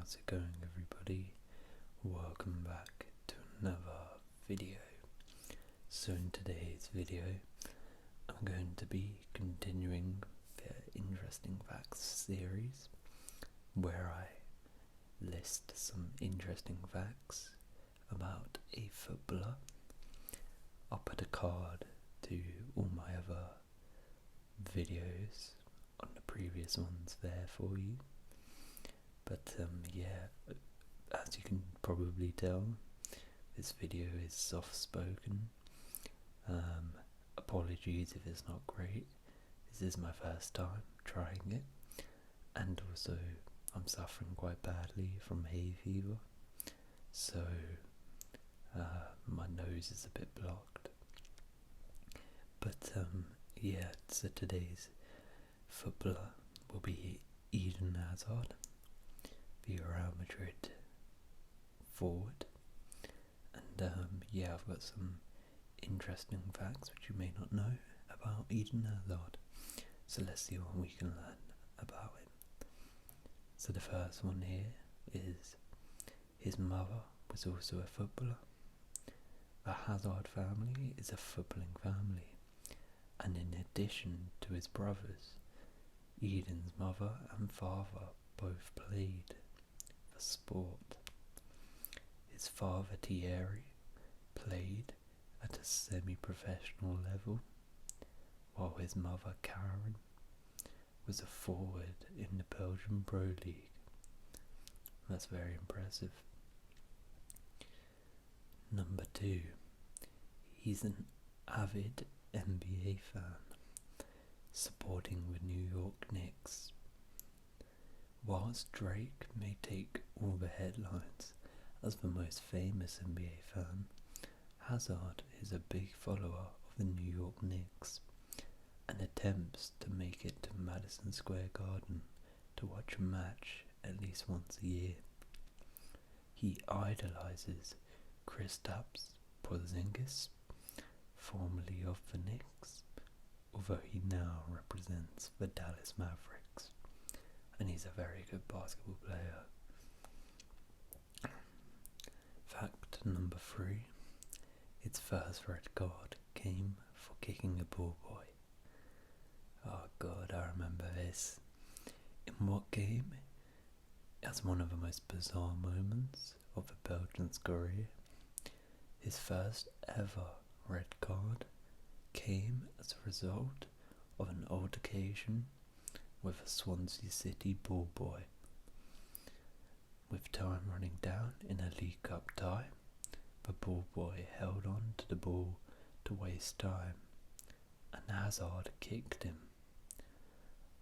How's it going, everybody? Welcome back to another video. So in today's video I'm going to be continuing the Interesting Facts series, where I list some interesting facts about a footballer. I'll put a card to all my other videos on the previous ones there for you. But yeah, as you can probably tell, this video is soft-spoken. Apologies if it's not great. This is my first time trying it, and also I'm suffering quite badly from hay fever, so my nose is a bit blocked. But yeah, so today's footballer will be Eden Hazard, the Real Madrid forward. And yeah, I've got some interesting facts which you may not know about Eden Hazard, so let's see what we can learn about him. So the first one here is his mother was also a footballer. The Hazard family is a footballing family, and in addition to his brothers, Eden's mother and father both played for sport. His father Thierry played at a semi-professional level, while his mother Karen was a forward in the Belgian Pro League. That's very impressive. Number 2, he's an avid NBA fan, supporting the New York Knicks. Whilst Drake may take all the headlines as the most famous NBA fan, Hazard is a big follower of the New York Knicks and attempts to make it to Madison Square Garden to watch a match at least once a year. He idolizes Kristaps Porzingis, formerly of the Knicks, although he now represents the Dallas Mavericks, and he's a very good basketball player. Fact number 3, its first red card came for kicking a ball boy. Oh god, I remember this. In what game? As one of the most bizarre moments of the Belgian's career, his first ever red card came as a result of an altercation with a Swansea City ball boy. With time running down in a League Cup tie, the ball boy held on to the ball to waste time, and Hazard kicked him.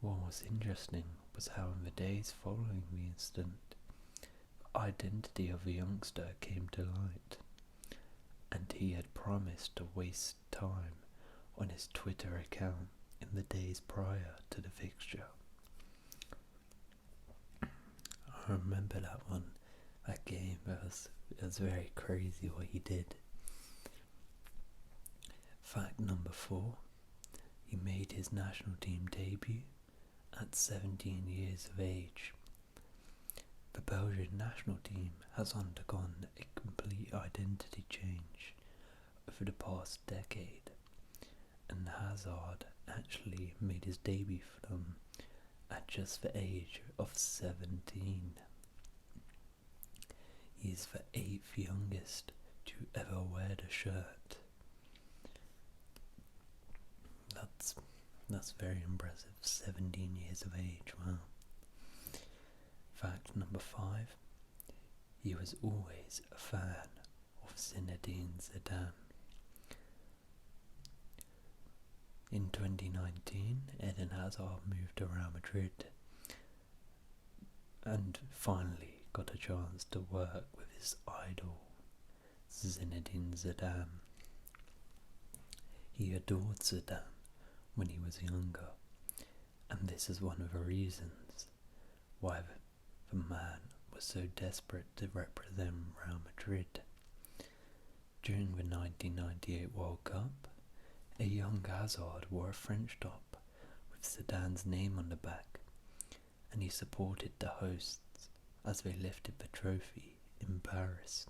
What was interesting was how in the days following the incident, the identity of the youngster came to light, and he had promised to waste time on his Twitter account in the days prior to the fixture. I remember that game. It was very crazy what he did. Fact number 4, he made his national team debut at 17 years of age. The Belgian national team has undergone a complete identity change over the past decade, and Hazard actually made his debut for them at just the age of 17. He is the 8th youngest to ever wear the shirt. That's very impressive. 17 years of age, wow. Fact number 5, he was always a fan of Zinedine Zidane. In 2019, Eden Hazard moved to Real Madrid and finally got a chance to work with his idol, Zinedine Zidane. He adored Zidane when he was younger, and this is one of the reasons why the man was so desperate to represent Real Madrid. During the 1998 World Cup, a young Hazard wore a French top with Zidane's name on the back, and he supported the hosts as they lifted the trophy in Paris.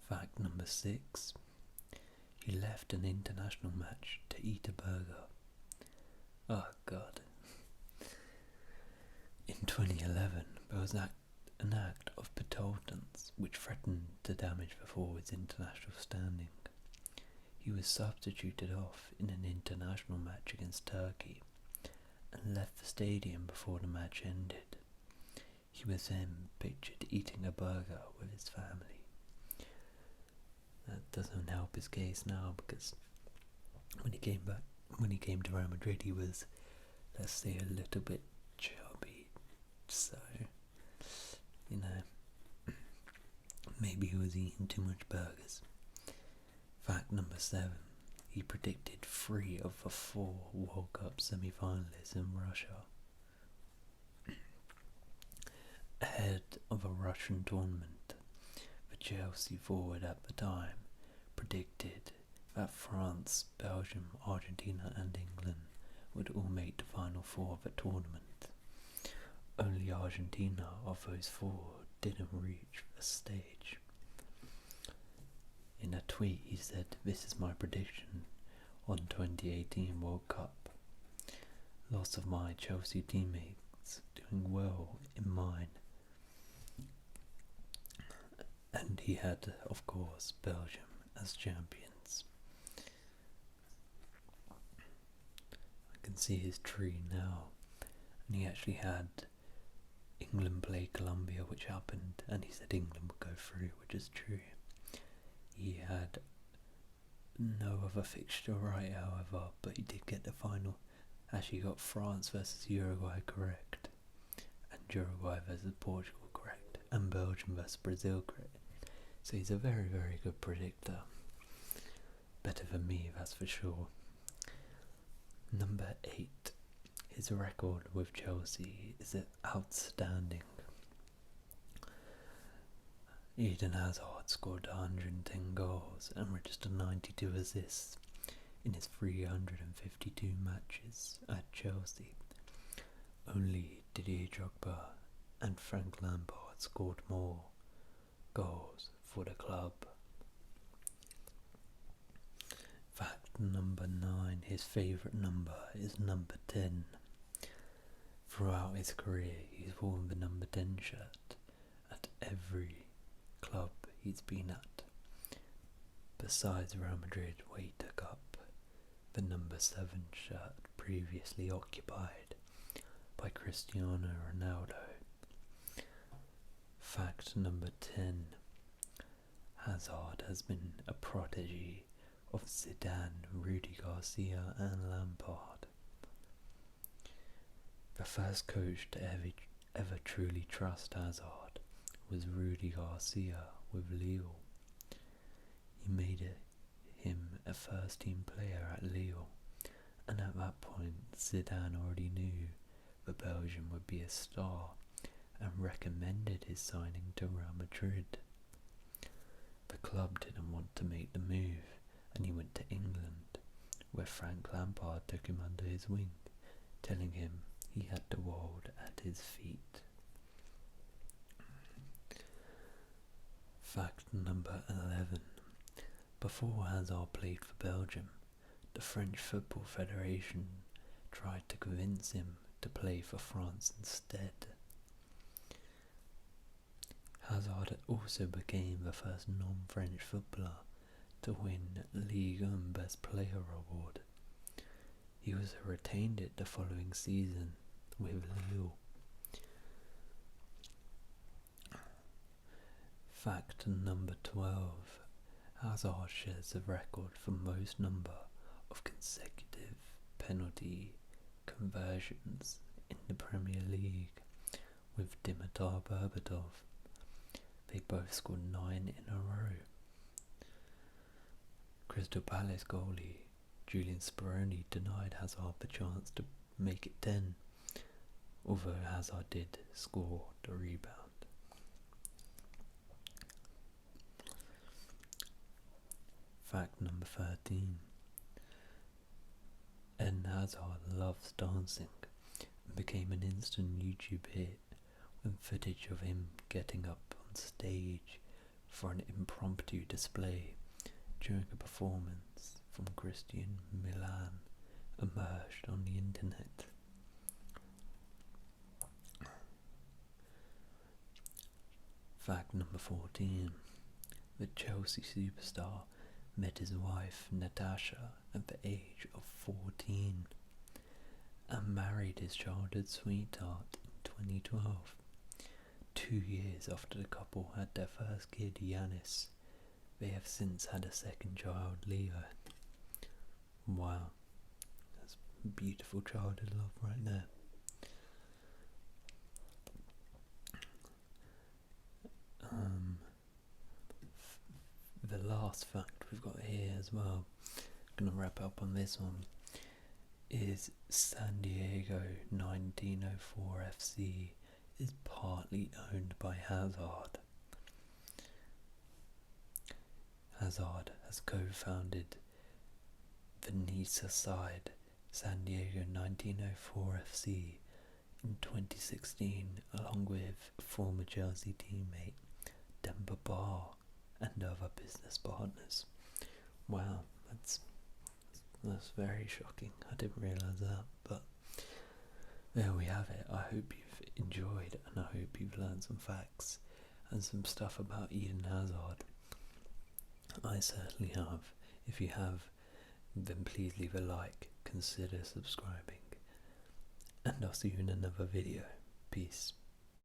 Fact number 6. He left an international match to eat a burger. Oh God. In 2011, there was an act of petulance which threatened to damage the forward's international standing. He was substituted off in an international match against Turkey and left the stadium before the match ended. He was then pictured eating a burger with his family. That doesn't help his case now, because when he came to Real Madrid, he was, let's say, a little bit chubby. So, maybe he was eating too much burgers. Fact number 7. He predicted 3 of the 4 World Cup semi-finalists in Russia. Ahead of a Russian tournament, the Chelsea forward at the time predicted that France, Belgium, Argentina and England would all make the final 4 of the tournament. Only Argentina of those 4 didn't reach the stage. In a tweet he said, "This is my prediction on 2018 World Cup. Lots of my Chelsea teammates doing well in mine." And he had, of course, Belgium as champions. I can see his tree now, and he actually had England play Colombia, which happened, and he said England would go through, which is true. He had no other fixture right, however, but he did get the final. Actually got France versus Uruguay correct, and Uruguay versus Portugal correct, and Belgium versus Brazil correct. So he's a very, very good predictor. Better than me, that's for sure. Number 8. His record with Chelsea is outstanding. Eden Hazard scored 110 goals and registered 92 assists in his 352 matches at Chelsea. Only Didier Drogba and Frank Lampard scored more goals for the club. Fact number 9. His favourite number is number 10. Throughout his career, he's worn the number 10 shirt at every club he's been at. Besides Real Madrid, where he took up the number 7 shirt previously occupied by Cristiano Ronaldo. Fact number 10. Hazard has been a protege of Zidane, Rudy Garcia and Lampard. The first coach to ever truly trust Hazard was Rudy Garcia with Lille. He made him a first team player at Lille, and at that point Zidane already knew that Belgium would be a star and recommended his signing to Real Madrid. The club didn't want to make the move, and he went to England, where Frank Lampard took him under his wing, telling him he had the world at his feet. Fact number 11. Before Hazard played for Belgium, the French Football Federation tried to convince him to play for France instead. Hazard also became the first non-French footballer to win Ligue 1 Best Player award. He also retained it the following season with Lille. Fact number 12. Hazard shares the record for most number of consecutive penalty conversions in the Premier League with Dimitar Berbatov. They both scored 9 in a row. Crystal Palace goalie Julian Speroni denied Hazard the chance to make it 10, although Hazard did score the rebound. Fact number 13. Eden Hazard loves dancing. became an instant YouTube hit when footage of him getting up on stage for an impromptu display during a performance from Christian Milan emerged on the internet. Fact number 14. The Chelsea superstar met his wife Natasha at the age of 14 and married his childhood sweetheart in 2012, 2 years after the couple had their first kid, Yanis. They have since had a second child, Leo. Wow, that's beautiful childhood love right there. The last fact we've got here as well, gonna wrap up on this one, is San Diego 1904 FC is partly owned by Hazard. Hazard has co-founded the Nisa side San Diego 1904 FC in 2016 along with former Chelsea teammate Demba Ba and other business partners. Wow, that's very shocking. I didn't realise that, but there we have it. I hope you've enjoyed, and I hope you've learned some facts and some stuff about Eden Hazard. I certainly have. If you have, then please leave a like, consider subscribing, and I'll see you in another video. Peace.